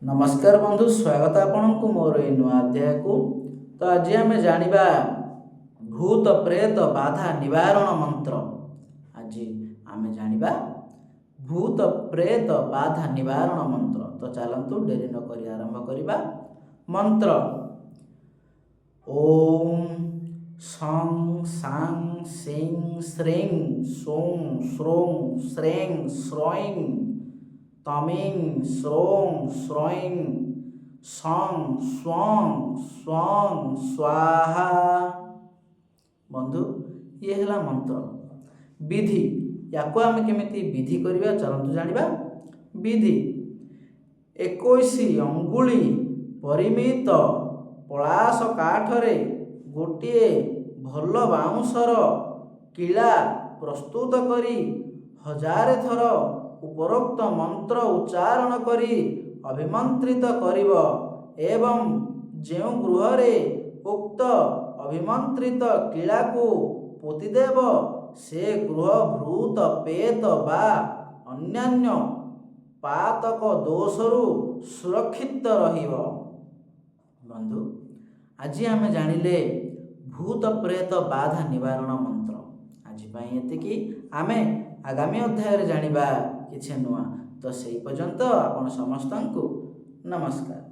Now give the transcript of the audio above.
नमस्कार बंधु, स्वागत आपनku मोर ए नुआ अध्याय को। तो आज आम जानिबा भूत प्रेत बाधा निवारण मंत्र। आज आम जानिबा भूत प्रेत बाधा निवारण मंत्र। तो चलंतु डेरी न करी आरंभ करिबा। मंत्र ओम सं सांग सिं श्रीं सों श्रों श्रें श्रों तमिं श्रों श्रों सं स्वं स्वं स्वाहा। बंधु, ये है मंत्र। विधि या आम केमिति विधि करिबा चलंतु जानिबा। विधि 21 अंगुली परिमित पलाश काठरे गोटे भल बाउंसर किला प्रस्तुत करी 1000 थर उपरोक्त मंत्र उच्चारण करी अभिमंत्रित करिब एवं जेउ गृहरे उक्त अभिमंत्रित किला को पोतिदेव से गृह भूत पेत बा अन्यान्य पातक दोषरु सुरक्षित रहिब। बंधु, आज आम जानिले भूत प्रेत बाधा निवारण मंत्र। आज पाई एतिकी। आमे आगामी अध्याय जानिबा किछि नुआ। तो सेई पर्यंत आपण समस्तंकु नमस्कार।